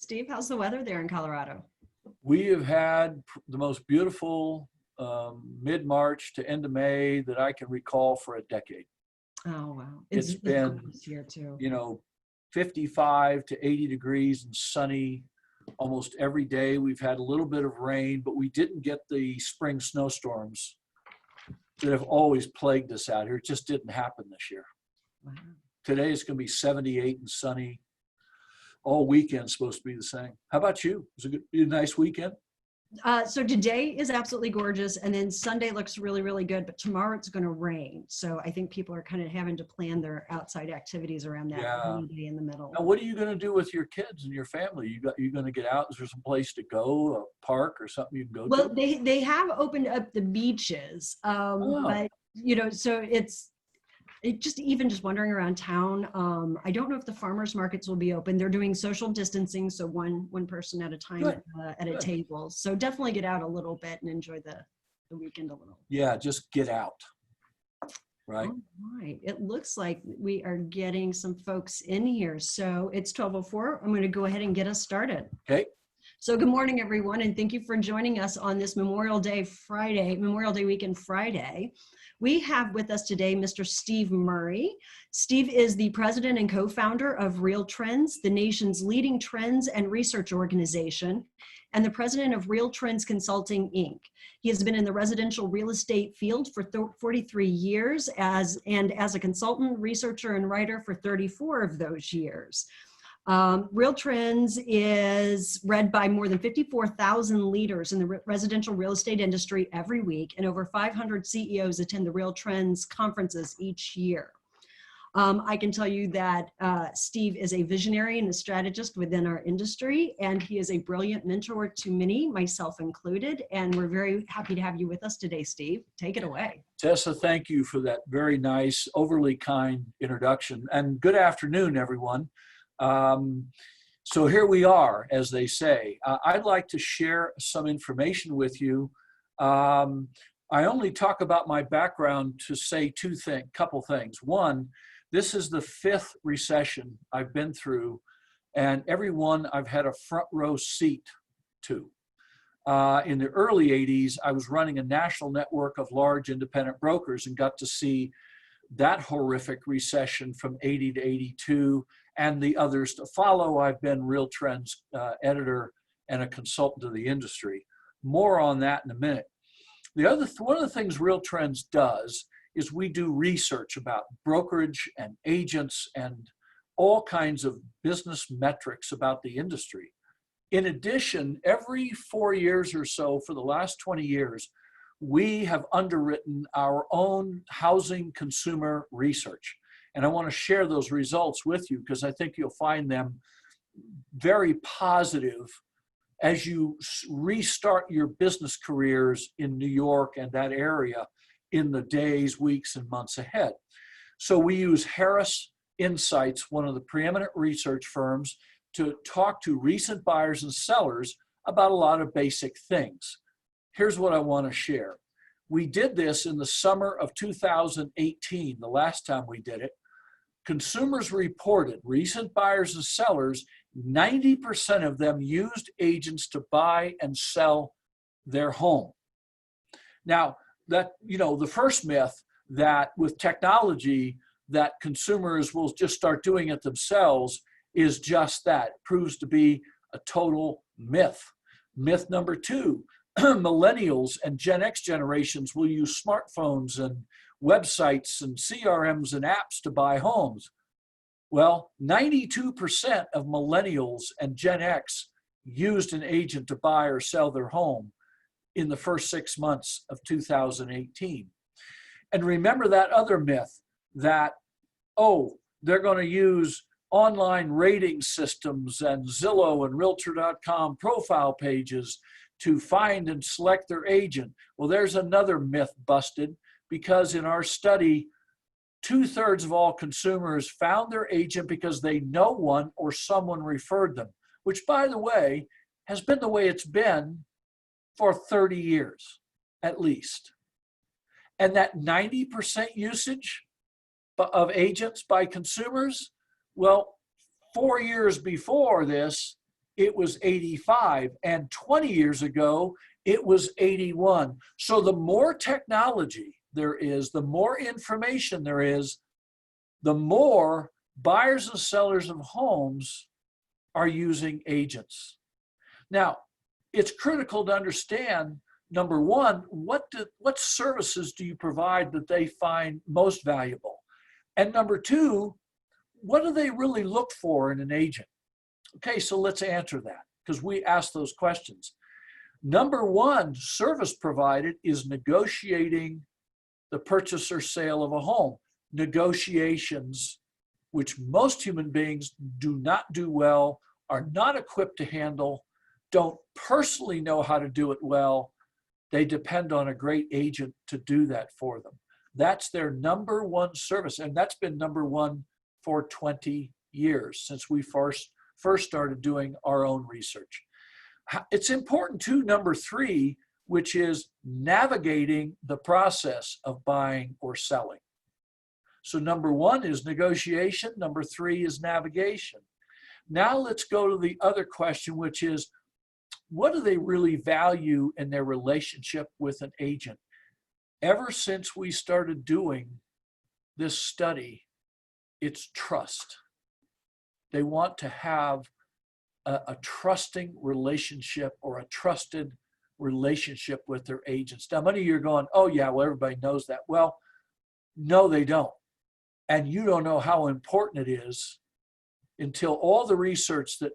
Steve, how's the weather there in Colorado? We have had the most beautiful mid-March to end of May that I can recall for a decade. Oh, wow. It's It's been, gorgeous here too. 55 to 80 degrees and sunny almost every day. We've had a little bit of rain, but we didn't get the spring snowstorms that have always plagued us out here. It just didn't happen this year. Wow. Today it's going to be 78 and sunny. All weekend's supposed to be the same. How about you? Was it a nice weekend? So today is absolutely gorgeous, and then Sunday looks really, really good, but tomorrow it's going to rain. So I think people are kind of having to plan their outside activities around that Yeah. rainy day in the middle. Now, what are you going to do with your kids and your family? You going to get out? Is there some place to go, a park or something you can go Well, to? they have opened up the beaches, Oh, but so it just even just wandering around town. I don't know if the farmers markets will be open. They're doing social distancing, so one person at a time good, at a good. table. So definitely get out a little bit and enjoy the weekend a little. Yeah, just get out, right? All right. It looks like we are getting some folks in here. So it's 12:04. I'm going to go ahead and get us started. Okay. So good morning, everyone, and thank you for joining us on this Memorial Day weekend Friday. We have with us today Mr. Steve Murray. Steve is the president and co-founder of Real Trends, the nation's leading trends and research organization, and the president of Real Trends Consulting, Inc. He has been in the residential real estate field for 43 years as a consultant, researcher, and writer for 34 of those years. Real Trends is read by more than 54,000 leaders in the residential real estate industry every week, and over 500 CEOs attend the Real Trends conferences each year. I can tell you that Steve is a visionary and a strategist within our industry, and he is a brilliant mentor to many, myself included, and we're very happy to have you with us today, Steve. Take it away. Tessa, thank you for that very nice, overly kind introduction. And good afternoon, everyone. So here we are, as they say. I'd like to share some information with you. I only talk about my background to say couple things. One, this is the 5th recession I've been through, and every one I've had a front row seat to. In the early 80s, I was running a national network of large independent brokers and got to see that horrific recession from 80 to 82 and the others to follow. I've been Real Trends editor and a consultant to the industry. More on that in a minute. One of the things Real Trends does is we do research about brokerage and agents and all kinds of business metrics about the industry. In addition, every 4 years or so for the last 20 years, we have underwritten our own housing consumer research. And I want to share those results with you because I think you'll find them very positive as you restart your business careers in New York and that area in the days, weeks, and months ahead. So we use Harris Insights, one of the preeminent research firms, to talk to recent buyers and sellers about a lot of basic things. Here's what I want to share. We did this in the summer of 2018, the last time we did it. Consumers reported, recent buyers and sellers, 90% of them used agents to buy and sell their home. Now, the first myth that with technology that consumers will just start doing it themselves is just that. It proves to be a total myth. Myth number 2, millennials and Gen X generations will use smartphones and websites and CRMs and apps to buy homes. Well, 92% of millennials and Gen X used an agent to buy or sell their home in the first 6 months of 2018. And remember that other myth that, they're going to use online rating systems and Zillow and Realtor.com profile pages to find and select their agent. Well, there's another myth busted, because in our study, 2/3 of all consumers found their agent because they know one or someone referred them, which, by the way, has been the way it's been for 30 years, at least. And that 90% usage of agents by consumers, well, 4 years before this, it was 85, and 20 years ago, it was 81. So the more technology there is, the more information there is, the more buyers and sellers of homes are using agents. Now, it's critical to understand, number one, what services do you provide that they find most valuable? And number two, what do they really look for in an agent? Okay, so let's answer that, because we ask those questions. Number one service provided is negotiating the purchase or sale of a home. Negotiations, which most human beings do not do well, are not equipped to handle, don't personally know how to do it well. They depend on a great agent to do that for them. That's their number one service, and that's been number one for 20 years since we first started doing our own research. It's important too, number three, which is navigating the process of buying or selling. So number one is negotiation, number three is navigation. Now let's go to the other question, which is, what do they really value in their relationship with an agent? Ever since we started doing this study, it's trust. They want to have a trusting relationship or a trusted relationship with their agents. Now, many of you are going, oh yeah, well, everybody knows that. Well, no, they don't. And you don't know how important it is until all the research that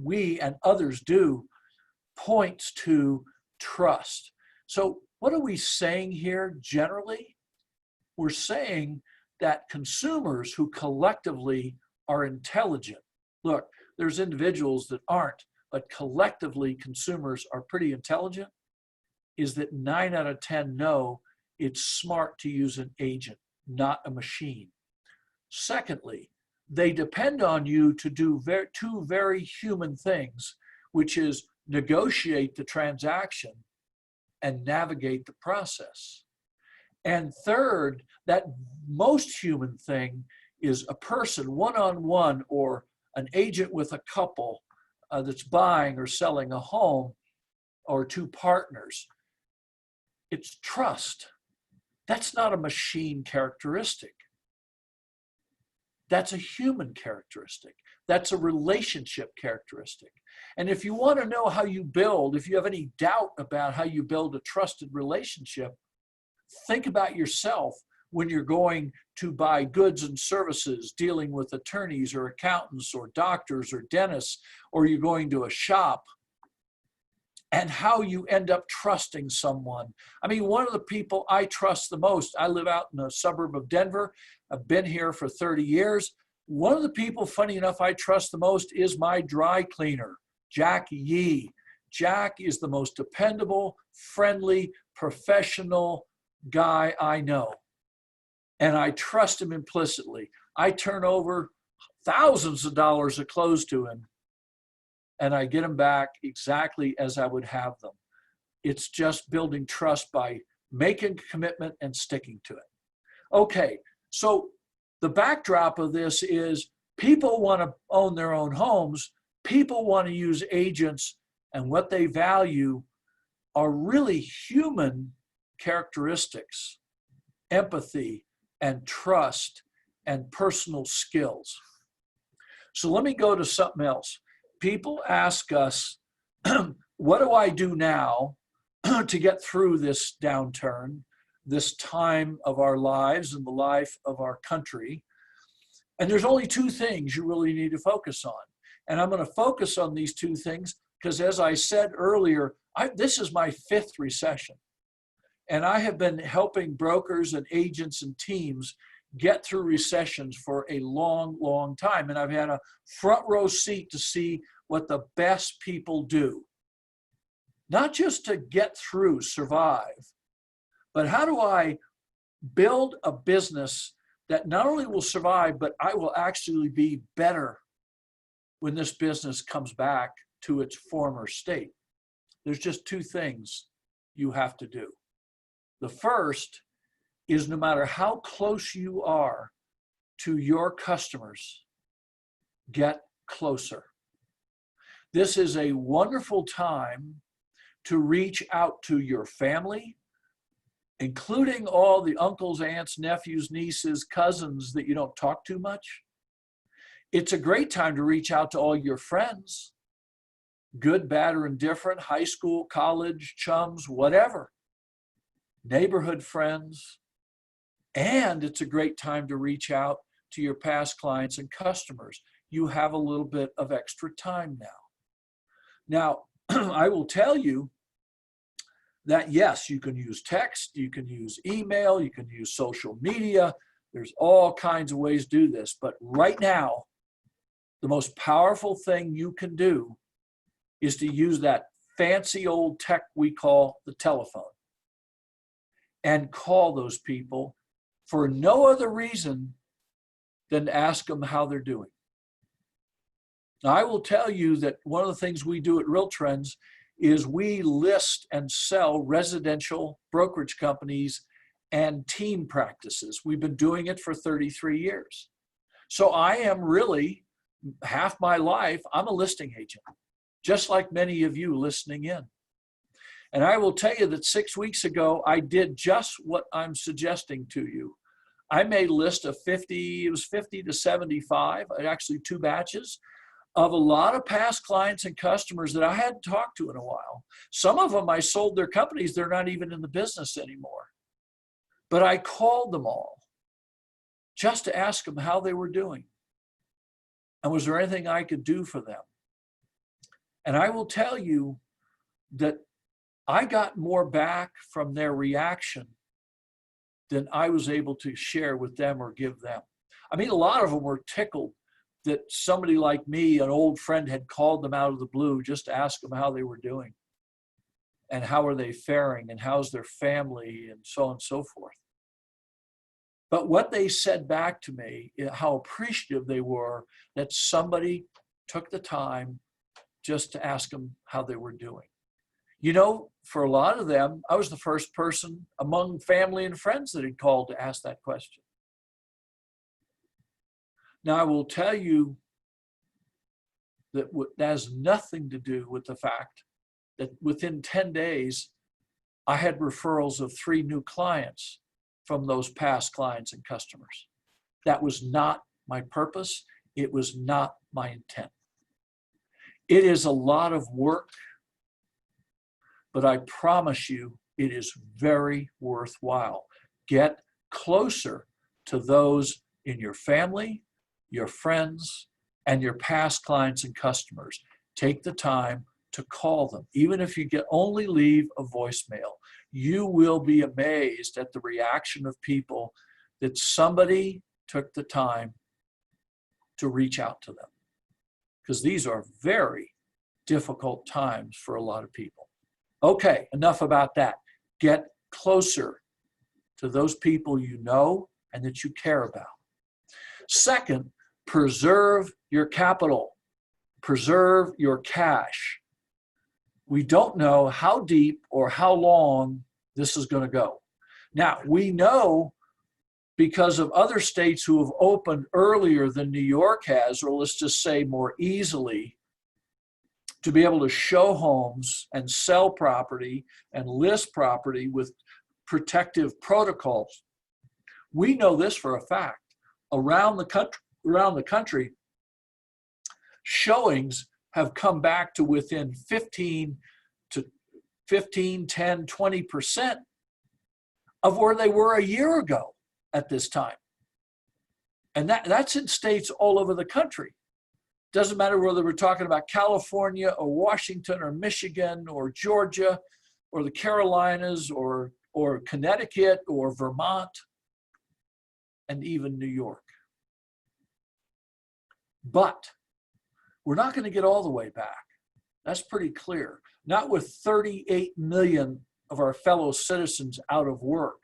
we and others do points to trust. So what are we saying here generally? We're saying that consumers who collectively are intelligent, look, there's individuals that aren't, but collectively consumers are pretty intelligent, is that 9 out of 10 know it's smart to use an agent, not a machine. Secondly, they depend on you to do two very human things, which is negotiate the transaction and navigate the process. And third, that most human thing is a person one-on-one or an agent with a couple that's buying or selling a home, or two partners. It's trust. That's not a machine characteristic. That's a human characteristic. That's a relationship characteristic. And if you want to know how you build, if you have any doubt about how you build a trusted relationship, think about yourself when you're going to buy goods and services, dealing with attorneys or accountants or doctors or dentists, or you're going to a shop, and how you end up trusting someone. I mean, one of the people I trust the most, I live out in a suburb of Denver. I've been here for 30 years. One of the people, funny enough, I trust the most is my dry cleaner, Jack Yee. Jack is the most dependable, friendly, professional guy I know. And I trust him implicitly. I turn over thousands of dollars of clothes to him, and I get them back exactly as I would have them. It's just building trust by making a commitment and sticking to it. Okay, so the backdrop of this is people want to own their own homes. People want to use agents, and what they value are really human characteristics, empathy and trust and personal skills. So let me go to something else. People ask us, what do I do now to get through this downturn, this time of our lives and the life of our country? And there's only two things you really need to focus on. And I'm going to focus on these two things because, as I said earlier, this is my 5th recession. And I have been helping brokers and agents and teams get through recessions for a long, long time. And I've had a front row seat to see what the best people do. Not just to get through, survive, but how do I build a business that not only will survive, but I will actually be better when this business comes back to its former state. There's just two things you have to do. The first is, no matter how close you are to your customers, get closer. This is a wonderful time to reach out to your family, including all the uncles, aunts, nephews, nieces, cousins that you don't talk to much. It's a great time to reach out to all your friends, good, bad, or indifferent, high school, college, chums, whatever, neighborhood friends. And it's a great time to reach out to your past clients and customers. You have a little bit of extra time now. Now, I will tell you that yes, you can use text, you can use email, you can use social media. There's all kinds of ways to do this. But right now, the most powerful thing you can do is to use that fancy old tech we call the telephone and call those people for no other reason than to ask them how they're doing. Now, I will tell you that one of the things we do at Real Trends is we list and sell residential brokerage companies and team practices. We've been doing it for 33 years. So I am really, half my life, I'm a listing agent, just like many of you listening in. And I will tell you that 6 weeks ago, I did just what I'm suggesting to you. I made a list of 50, it was 50 to 75, actually 2 batches, of a lot of past clients and customers that I hadn't talked to in a while. Some of them I sold their companies, they're not even in the business anymore. But I called them all just to ask them how they were doing. And was there anything I could do for them? And I will tell you that I got more back from their reaction than I was able to share with them or give them. I mean, a lot of them were tickled that somebody like me, an old friend, had called them out of the blue just to ask them how they were doing and how are they faring and how's their family and so on and so forth. But what they said back to me, how appreciative they were that somebody took the time just to ask them how they were doing. You know, for a lot of them, I was the first person among family and friends that had called to ask that question. Now, I will tell you that that has nothing to do with the fact that within 10 days, I had referrals of 3 new clients from those past clients and customers. That was not my purpose. It was not my intent. It is a lot of work, but I promise you it is very worthwhile. Get closer to those in your family, your friends, and your past clients and customers. Take the time to call them. Even if you only leave a voicemail, you will be amazed at the reaction of people that somebody took the time to reach out to them. Because these are very difficult times for a lot of people. Okay, enough about that. Get closer to those people you know and that you care about. Second, preserve your capital. Preserve your cash. We don't know how deep or how long this is going to go. Now, we know because of other states who have opened earlier than New York has, or let's just say more easily, to be able to show homes and sell property and list property with protective protocols. We know this for a fact. Around the country, showings have come back to within 15, 10, 20% of where they were a year ago at this time. And that's in states all over the country. Doesn't matter whether we're talking about California or Washington or Michigan or Georgia or the Carolinas or Connecticut or Vermont and even New York. But we're not going to get all the way back. That's pretty clear. Not with 38 million of our fellow citizens out of work.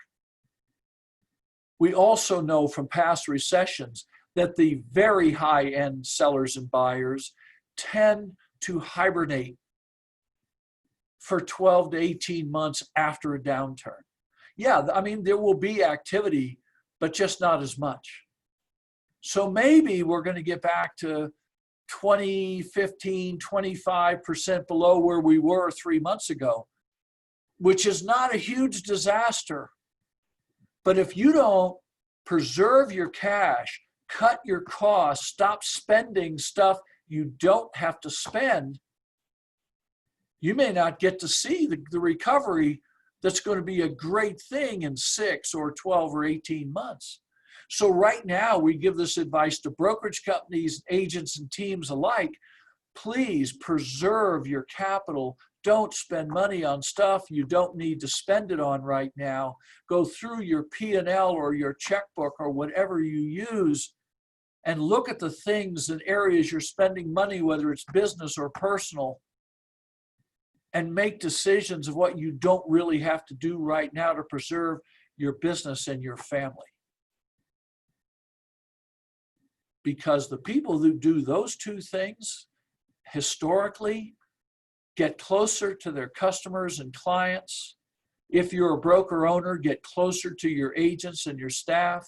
We also know from past recessions that the very high-end sellers and buyers tend to hibernate for 12 to 18 months after a downturn. Yeah, I mean, there will be activity, but just not as much. So maybe we're going to get back to 20, 15, 25% below where we were 3 months ago, which is not a huge disaster. But if you don't preserve your cash, cut your costs, stop spending stuff you don't have to spend, you may not get to see the recovery that's going to be a great thing in 6 or 12 or 18 months. So right now, we give this advice to brokerage companies, agents, and teams alike. Please preserve your capital. Don't spend money on stuff you don't need to spend it on right now. Go through your P&L or your checkbook or whatever you use and look at the things and areas you're spending money, whether it's business or personal, and make decisions of what you don't really have to do right now to preserve your business and your family. Because the people who do those two things historically get closer to their customers and clients. If you're a broker owner, get closer to your agents and your staff.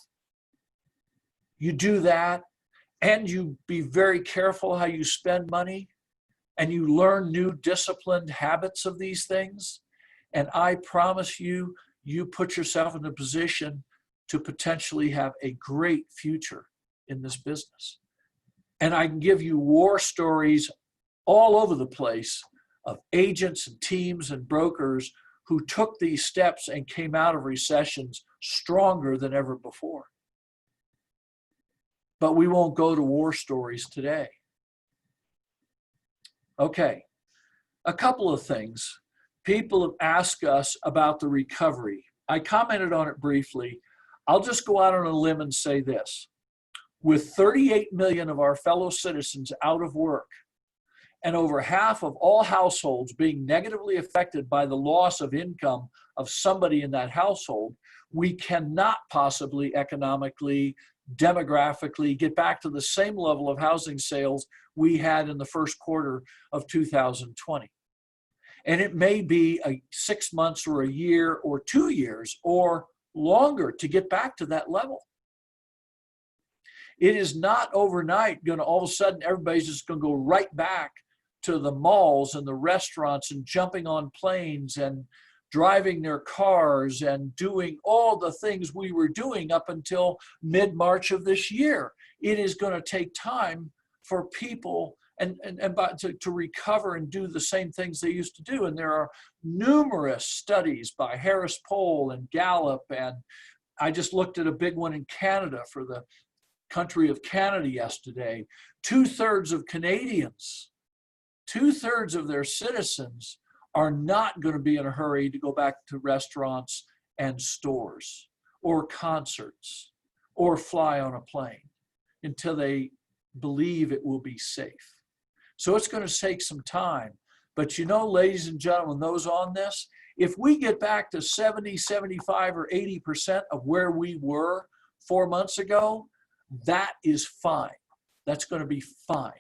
You do that, and you be very careful how you spend money, and you learn new disciplined habits of these things. And I promise you, you put yourself in a position to potentially have a great future in this business. And I can give you war stories all over the place of agents and teams and brokers who took these steps and came out of recessions stronger than ever before. But we won't go to war stories today. Okay, a couple of things. People have asked us about the recovery. I commented on it briefly. I'll just go out on a limb and say this. With 38 million of our fellow citizens out of work, and over half of all households being negatively affected by the loss of income of somebody in that household, we cannot possibly economically, demographically get back to the same level of housing sales we had in the first quarter of 2020. And it may be 6 months or a year or 2 years or longer to get back to that level. It is not overnight going to all of a sudden everybody's just going to go right back to the malls and the restaurants and jumping on planes and driving their cars and doing all the things we were doing up until mid-March of this year. It is going to take time for people to recover and do the same things they used to do. And there are numerous studies by Harris Poll and Gallup, and I just looked at a big one in Canada for the country of Canada yesterday. 2/3 of Canadians, 2/3 of their citizens are not going to be in a hurry to go back to restaurants and stores or concerts or fly on a plane until they believe it will be safe. So it's going to take some time. But you know, ladies and gentlemen, those on this, if we get back to 70, 75, or 80% of where we were 4 months ago, that is fine. That's going to be fine.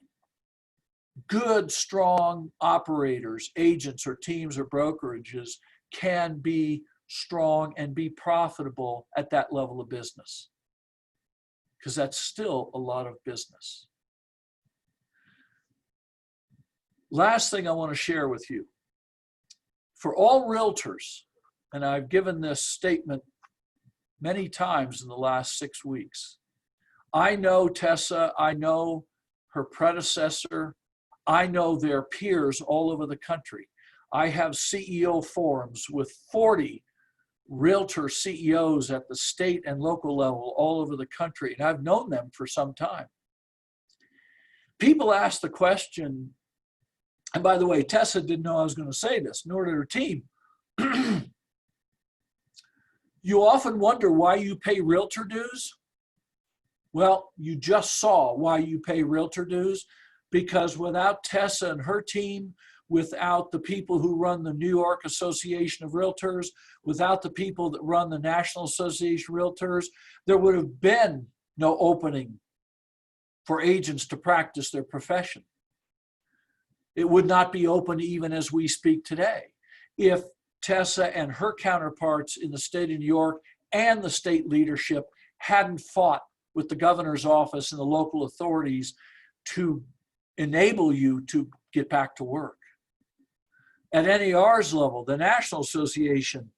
Good, strong operators, agents or teams or brokerages can be strong and be profitable at that level of business, because that's still a lot of business. Last thing I want to share with you. For all realtors, and I've given this statement many times in the last 6 weeks, I know Tessa, I know her predecessor, I know their peers all over the country. I have CEO forums with 40 realtor CEOs at the state and local level all over the country, and I've known them for some time. People ask the question, and by the way, Tessa didn't know I was going to say this, nor did her team. You often wonder why you pay realtor dues. Well, you just saw why you pay realtor dues, because without Tessa and her team, without the people who run the New York Association of Realtors, without the people that run the National Association of Realtors, there would have been no opening for agents to practice their profession. It would not be open even as we speak today if Tessa and her counterparts in the state of New York and the state leadership hadn't fought with the governor's office and the local authorities to enable you to get back to work. At NAR's level, the National Association,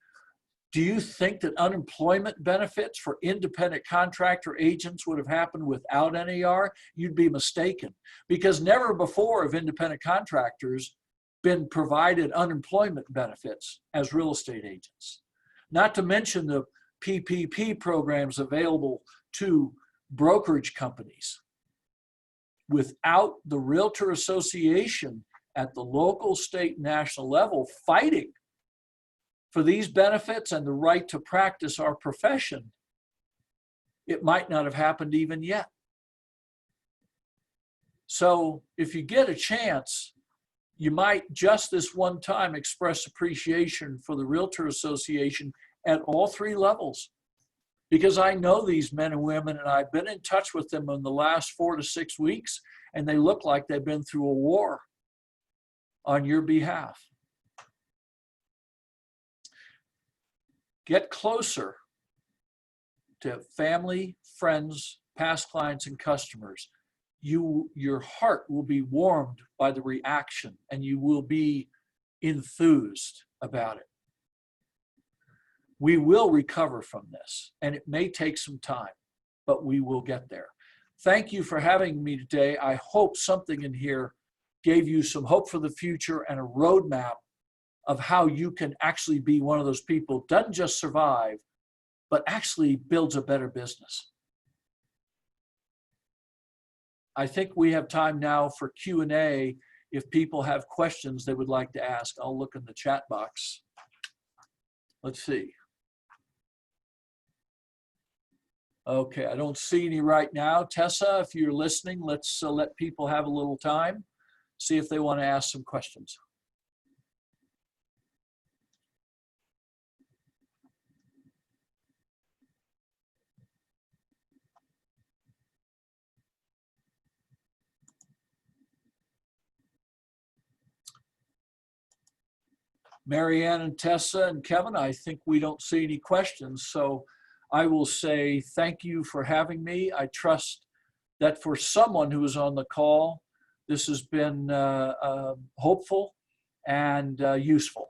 do you think that unemployment benefits for independent contractor agents would have happened without NAR? You'd be mistaken, because never before have independent contractors been provided unemployment benefits as real estate agents. Not to mention the PPP programs available to brokerage companies. Without the Realtor Association at the local, state, national level fighting for these benefits and the right to practice our profession, it might not have happened even yet. So if you get a chance, you might just this one time express appreciation for the Realtor Association at all three levels. Because I know these men and women, and I've been in touch with them in the last 4 to 6 weeks, and they look like they've been through a war on your behalf. Get closer to family, friends, past clients, and customers. Your heart will be warmed by the reaction, and you will be enthused about it. We will recover from this, and it may take some time, but we will get there. Thank you for having me today. I hope something in here gave you some hope for the future and a roadmap of how you can actually be one of those people who doesn't just survive, but actually builds a better business. I think we have time now for Q&A. If people have questions they would like to ask, I'll look in the chat box. Let's see. Okay, I don't see any right now. Tessa, if you're listening, let's let people have a little time, see if they want to ask some questions. Marianne and Tessa and Kevin, I think we don't see any questions. So I will say thank you for having me. I trust that for someone who is on the call, this has been hopeful and useful.